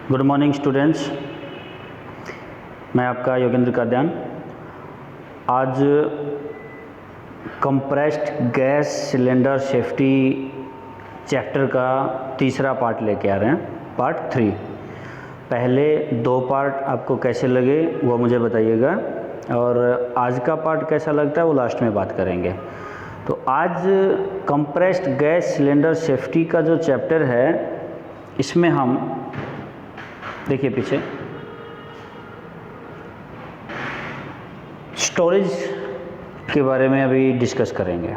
Good morning students, मैं आपका योगेंद्र काद्यान। आज compressed gas cylinder safety chapter का तीसरा पार्ट लेके आ रहे हैं, पार्ट 3। पहले 2 पार्ट आपको कैसे लगे वो मुझे बताइएगा, और आज का पार्ट कैसा लगता है वो लास्ट में बात करेंगे। तो आज कंप्रेस्ड गैस सिलेंडर सेफ्टी का जो चैप्टर है, इसमें हम देखिए पीछे स्टोरेज के बारे में अभी डिस्कस करेंगे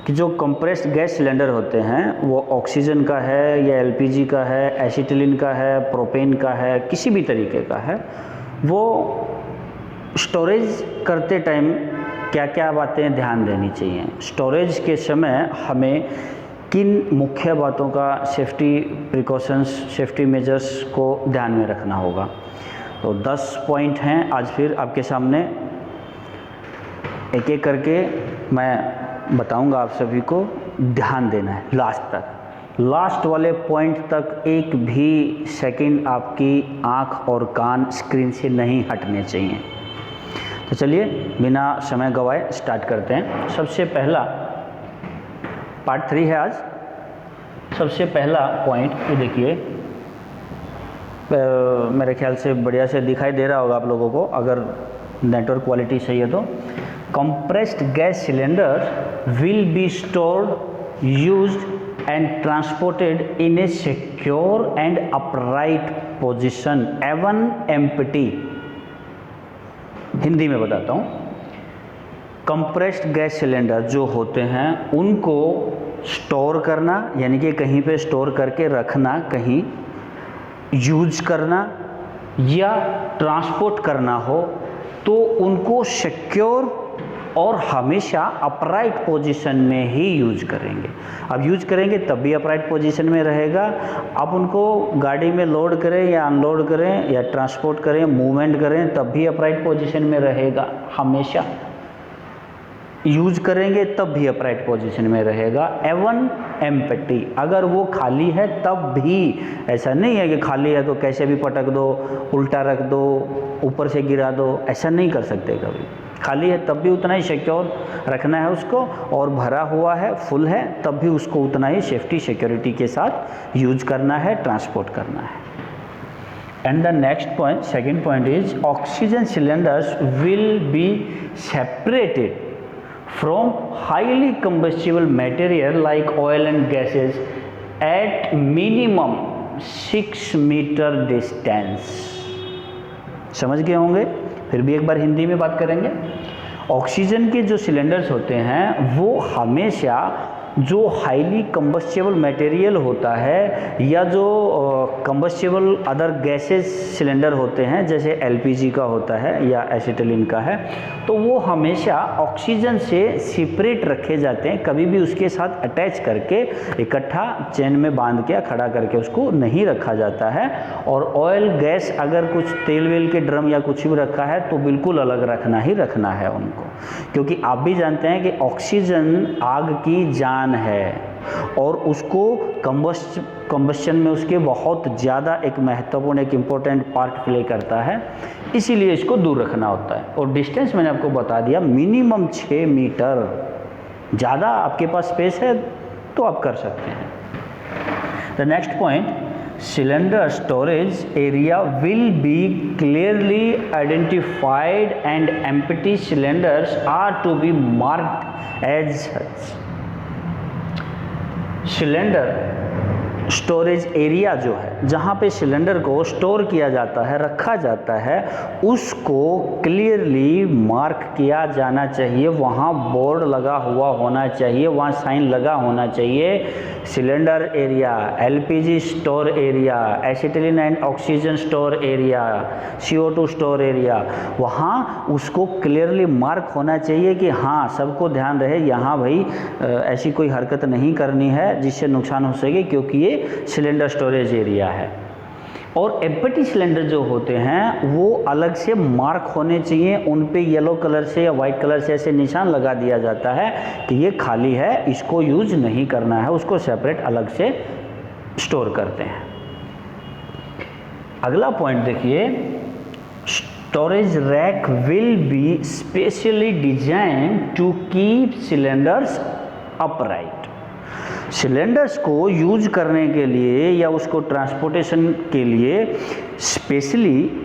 कि जो कंप्रेस्ड गैस सिलेंडर होते हैं वो ऑक्सीजन का है या एलपीजी का है, एसिटिलीन का है, प्रोपेन का है, किसी भी तरीके का है। वो स्टोरेज करते टाइम क्या क्या बातें ध्यान देनी चाहिए, स्टोरेज के समय हमें किन मुख्य बातों का सेफ्टी प्रिकॉशंस, सेफ्टी मेजर्स को ध्यान में रखना होगा। तो 10 पॉइंट हैं, आज फिर आपके सामने एक एक करके मैं बताऊंगा, आप सभी को ध्यान देना है लास्ट तक। लास्ट वाले पॉइंट तक एक भी सेकंड आपकी आंख और कान स्क्रीन से नहीं हटने चाहिए। तो चलिए बिना समय गवाए स्टार्ट करते हैं। सबसे पहला पार्ट 3 है आज। सबसे पहला पॉइंट ये देखिए, मेरे ख्याल से बढ़िया से दिखाई दे रहा होगा आप लोगों को, अगर नेटवर्क क्वालिटी सही है तो। Compressed gas cylinder will be stored, used and transported in a secure and upright position even empty. Hindi में बताता हूँ। कंप्रेस्ड गैस सिलेंडर जो होते हैं उनको स्टोर करना, यानी कि कहीं पे स्टोर करके रखना, कहीं यूज करना या ट्रांसपोर्ट करना हो तो उनको सिक्योर और हमेशा अपराइट पोजीशन में ही यूज करेंगे। अब यूज करेंगे तब भी अपराइट पोजीशन में रहेगा। आप उनको गाड़ी में लोड करें या अनलोड करें या ट्रांसपोर्ट करें, मूवमेंट करें, तब भी अपराइट पोजीशन में रहेगा। हमेशा यूज करेंगे तब भी अपराइट पोजीशन में रहेगा। एवन एम्प्टी, अगर वो खाली है तब भी, ऐसा नहीं है कि खाली है तो कैसे भी पटक दो, उल्टा रख दो, ऊपर से गिरा दो, ऐसा नहीं कर सकते कभी। खाली है तब भी उतना ही सिक्योर रखना है उसको, और भरा हुआ है, फुल है, तब भी उसको उतना ही सेफ्टी सिक्योरिटी के साथ यूज करना है, ट्रांसपोर्ट करना है। And the next point, second point is oxygen cylinders will be separated from highly combustible material like oil and gases at minimum 6 meter distance। समझ गए होंगे? फिर भी एक बार हिंदी में बात करेंगे। ऑक्सीजन के जो सिलेंडर्स होते हैं वो हमेशा जो हाईली कंबस्टेबल मटेरियल होता है या जो कंबस्टेबल अदर गैसेस सिलेंडर होते हैं, जैसे एलपीजी का होता है या एसिटिलीन का है, तो वो हमेशा ऑक्सीजन से सेपरेट रखे जाते हैं। कभी भी उसके साथ अटैच करके इकट्ठा चेन में बांध के खड़ा करके उसको नहीं रखा जाता है। और ऑयल गैस, अगर कुछ तेल वेल के ड्रम या कुछ भी रखा है तो बिल्कुल अलग रखना ही रखना है उनको, क्योंकि आप भी जानते हैं कि ऑक्सीजन आग की जान है और उसको कंबस्शन में उसके बहुत ज़्यादा एक महत्वपूर्ण, एक इम्पोर्टेंट पार्ट प्ले करता है, इसीलिए इसको दूर रखना होता है। और डिस्टेंस मैंने आपको बता दिया, मिनिमम 6 मीटर। ज़्यादा आपके पास स्पेस है तो आप कर सकते हैं। The next point, cylinder storage area will be clearly identified and empty cylinders are to be marked as such। Cylinder storage area जो है, जहाँ पे सिलेंडर को स्टोर किया जाता है, रखा जाता है, उसको क्लियरली मार्क किया जाना चाहिए। वहाँ बोर्ड लगा हुआ होना चाहिए, वहाँ साइन लगा होना चाहिए। Cylinder area, LPG store area, acetylene and oxygen store area, CO2 store area, वहाँ उसको क्लियरली मार्क होना चाहिए कि हाँ, सबको ध्यान रहे, यहाँ भाई ऐसी कोई हरकत नहीं करनी है जिससे नुकसान हो सके, क्योंकि ये सिलेंडर स्टोरेज एरिया है। और एम्प्टी सिलेंडर जो होते हैं वो अलग से मार्क होने चाहिए, उन पे येलो कलर से या वाइट कलर से ऐसे निशान लगा दिया जाता है कि ये खाली है, इसको यूज नहीं करना है, उसको सेपरेट अलग से स्टोर करते हैं। अगला पॉइंट देखिए, storage rack will be specially design to keep cylinders upright. Cylinders को यूज करने के लिए या उसको ट्रांसपोर्टेशन के लिए स्पेशली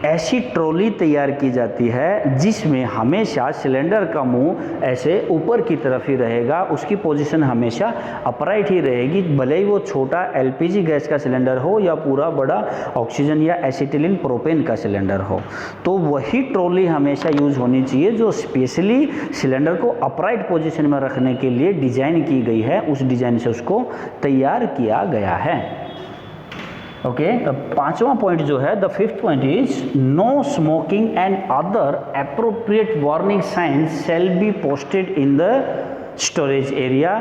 ऐसी ट्रॉली तैयार की जाती है जिसमें हमेशा सिलेंडर का मुंह ऐसे ऊपर की तरफ ही रहेगा, उसकी पोजीशन हमेशा अपराइट ही रहेगी, भले ही वो छोटा एलपीजी गैस का सिलेंडर हो या पूरा बड़ा ऑक्सीजन या एसिटिलीन प्रोपेन का सिलेंडर हो। तो वही ट्रॉली हमेशा यूज होनी चाहिए जो स्पेशली सिलेंडर को अपराइट पोजीशन में रखने के लिए डिजाइन की गई है, उस डिजाइन से उसको तैयार किया गया है। ओके, तो पांचवा पॉइंट जो है, the fifth point is no smoking and other appropriate warning signs shall be posted in the storage area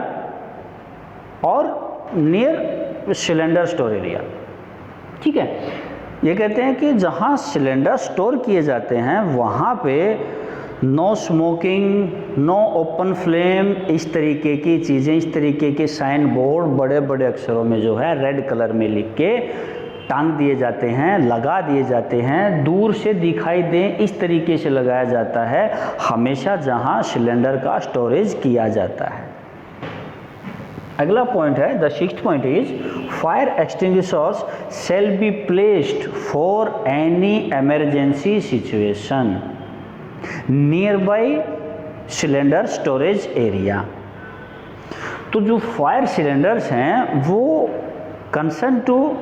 और नियर सिलेंडर स्टोर एरिया। ठीक है, ये कहते हैं कि जहां सिलेंडर स्टोर किए जाते हैं वहां पे no smoking, no open flame, इस तरीके की चीज़ें, इस तरीके के साइन बोर्ड बड़े बड़े अक्षरों में जो है रेड कलर में लिख के टांग दिए जाते हैं, लगा दिए जाते हैं, दूर से दिखाई दें इस तरीके से लगाया जाता है हमेशा जहां सिलेंडर का स्टोरेज किया जाता है। अगला पॉइंट है, the sixth point is fire extinguishers shall be placed for any emergency situation near by cylinder storage area. तो जो फायर सिलेंडर्स हैं वो कंसर्न टू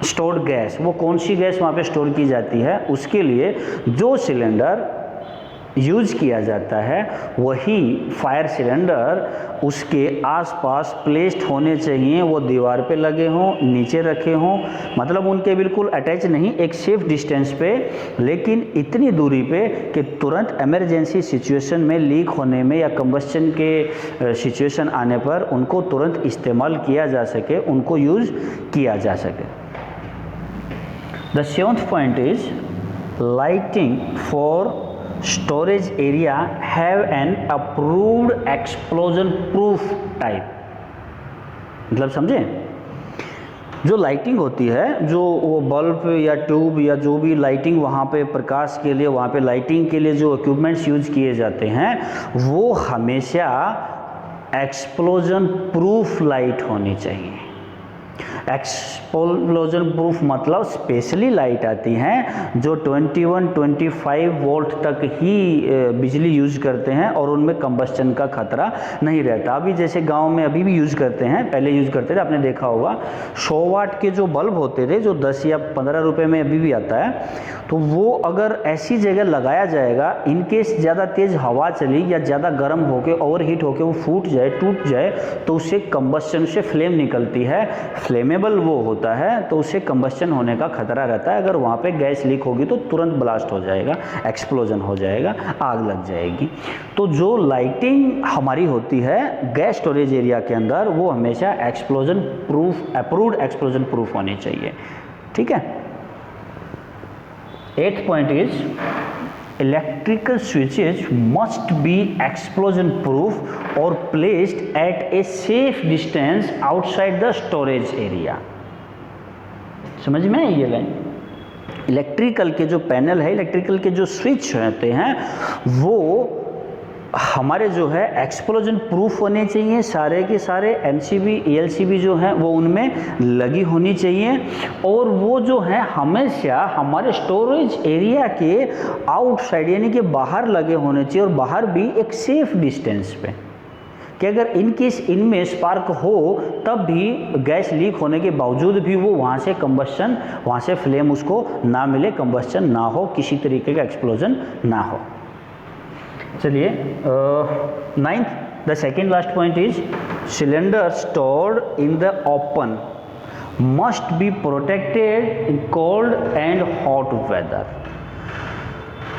स्टोर्ड गैस, वो कौन सी गैस वहाँ पे स्टोर की जाती है, उसके लिए जो सिलेंडर यूज किया जाता है वही फायर सिलेंडर उसके आसपास प्लेस्ड होने चाहिए। वो दीवार पे लगे हों, नीचे रखे हों, मतलब उनके बिल्कुल अटैच नहीं, एक सेफ डिस्टेंस पे, लेकिन इतनी दूरी पे कि तुरंत इमरजेंसी सिचुएशन में लीक होने में या कंबस्शन के सिचुएशन आने पर उनको तुरंत इस्तेमाल किया जा सके, उनको यूज किया जा सके। The seventh point is lighting for storage area have an approved explosion proof type। मतलब समझे, जो लाइटिंग होती है, जो वो बल्ब या ट्यूब या जो भी लाइटिंग वहाँ पे प्रकाश के लिए, वहाँ पे लाइटिंग के लिए जो इक्विपमेंट्स यूज किए जाते हैं वो हमेशा एक्सप्लोजन प्रूफ लाइट होनी चाहिए। एक्सप्लोजन प्रूफ मतलब स्पेशली लाइट आती हैं जो 21-25 वोल्ट तक ही बिजली यूज करते हैं और उनमें कंबस्टन का खतरा नहीं रहता। अभी जैसे गांव में अभी भी यूज करते हैं, पहले यूज करते थे, आपने देखा होगा 100 वाट के जो बल्ब होते थे जो 10 या 15 रुपए में अभी भी आता है, तो वो अगर ऐसी जगह लगाया जाएगा, इनकेस ज़्यादा तेज़ हवा चली या ज़्यादा गर्म होके ओवरहीट होके वो फूट जाए, टूट जाए, तो उससे कंबस्टन से फ्लेम निकलती है, फ्लेमेबल वो होता है, तो उससे कंबस्टन होने का खतरा रहता है। अगर वहाँ पे गैस लीक होगी तो तुरंत ब्लास्ट हो जाएगा, एक्सप्लोजन हो जाएगा, आग लग जाएगी। तो जो लाइटिंग हमारी होती है गैस स्टोरेज एरिया के अंदर वो हमेशा explosion proof, approved explosion proof होनी चाहिए। ठीक है। 8th point is electrical switches must be explosion proof or placed at a safe distance outside the storage area। समझ में आई ये लाइन? इलेक्ट्रिकल के जो पैनल है, इलेक्ट्रिकल के जो स्विच होते हैं वो हमारे जो है एक्सप्लोजन प्रूफ होने चाहिए, सारे के सारे एमसीबी एलसीबी जो हैं वो उनमें लगी होनी चाहिए, और वो जो है हमेशा हमारे स्टोरेज एरिया के आउटसाइड यानी कि बाहर लगे होने चाहिए, और बाहर भी एक सेफ डिस्टेंस पे, कि अगर इनकेस इनमें स्पार्क हो तब भी गैस लीक होने के बावजूद भी वो वहाँ से कंबस्शन, वहाँ से फ्लेम उसको ना मिले, कंबस्शन ना हो, किसी तरीके का एक्सप्लोजन ना हो। चलिए 9th, the second last point is cylinder stored in the open must be protected in cold and hot weather.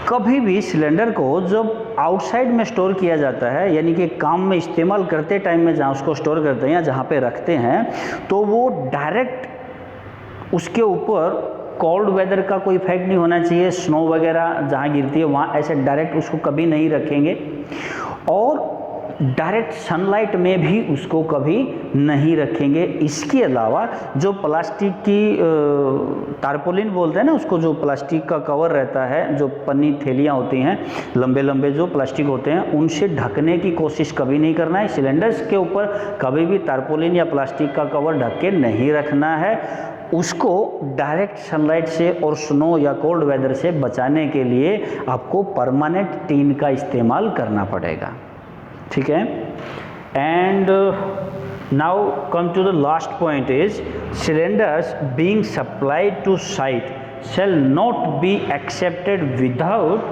कभी भी सिलेंडर को जब आउटसाइड में स्टोर किया जाता है, यानी कि काम में इस्तेमाल करते टाइम में जहाँ उसको स्टोर करते हैं या जहाँ पे रखते हैं, तो वो डायरेक्ट उसके ऊपर कोल्ड वेदर का कोई इफेक्ट नहीं होना चाहिए, स्नो वगैरह जहाँ गिरती है वहाँ ऐसे डायरेक्ट उसको कभी नहीं रखेंगे। और डायरेक्ट सनलाइट में भी उसको कभी नहीं रखेंगे। इसके अलावा जो प्लास्टिक की टारपोलिन बोलते हैं ना उसको, जो प्लास्टिक का कवर रहता है, जो पन्नी थैलियाँ होती हैं, लंबे लंबे जो प्लास्टिक होते हैं, उनसे ढकने की कोशिश कभी नहीं करना है। सिलेंडर्स के ऊपर कभी भी टारपोलिन या प्लास्टिक का कवर ढक के नहीं रखना है। उसको डायरेक्ट सनलाइट से और स्नो या कोल्ड वेदर से बचाने के लिए आपको परमानेंट टीन का इस्तेमाल करना पड़ेगा, ठीक है। And now come to the last point is cylinders being supplied to site shall not be accepted without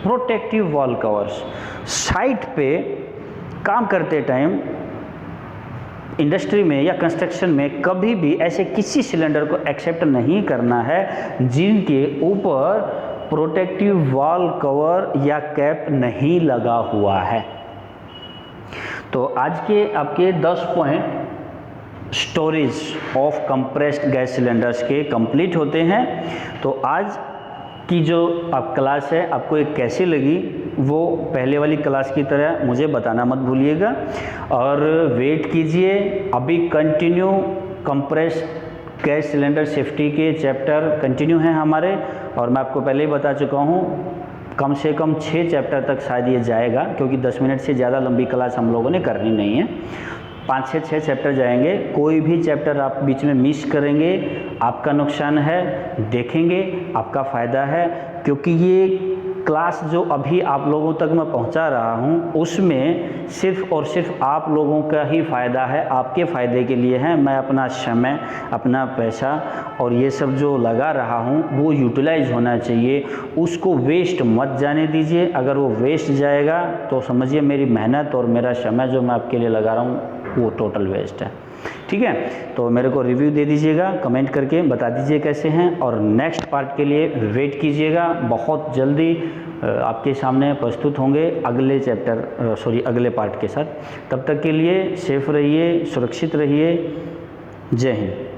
protective wall covers। Site पे काम करते टाइम इंडस्ट्री में या कंस्ट्रक्शन में कभी भी ऐसे किसी सिलेंडर को एक्सेप्ट नहीं करना है जिनके ऊपर प्रोटेक्टिव वॉल कवर या कैप नहीं लगा हुआ है। तो आज के आपके 10 point storage of compressed gas cylinders के कंप्लीट होते हैं। तो आज की जो आप क्लास है आपको एक कैसी लगी वो पहले वाली क्लास की तरह मुझे बताना मत भूलिएगा, और वेट कीजिए। अभी continue compressed gas cylinder safety के चैप्टर कंटिन्यू हैं हमारे, और मैं आपको पहले ही बता चुका हूँ कम से कम 6 चैप्टर तक शायद ये जाएगा, क्योंकि 10 मिनट से ज़्यादा लंबी क्लास हम लोगों ने करनी नहीं है। 5 से 6 चैप्टर जाएंगे। कोई भी चैप्टर आप बीच में मिस करेंगे आपका नुकसान है, देखेंगे आपका फ़ायदा है, क्योंकि ये क्लास जो अभी आप लोगों तक मैं पहुंचा रहा हूं उसमें सिर्फ़ और सिर्फ आप लोगों का ही फ़ायदा है, आपके फ़ायदे के लिए है। मैं अपना समय, अपना पैसा और ये सब जो लगा रहा हूं वो यूटिलाइज होना चाहिए, उसको वेस्ट मत जाने दीजिए। अगर वो वेस्ट जाएगा तो समझिए मेरी मेहनत और मेरा समय जो मैं आपके लिए लगा रहा हूँ वो टोटल वेस्ट है, ठीक है। तो मेरे को रिव्यू दे दीजिएगा, कमेंट करके बता दीजिए कैसे हैं, और नेक्स्ट पार्ट के लिए वेट कीजिएगा। बहुत जल्दी आपके सामने प्रस्तुत होंगे अगले अगले पार्ट के साथ। तब तक के लिए सेफ रहिए, सुरक्षित रहिए। जय हिंद।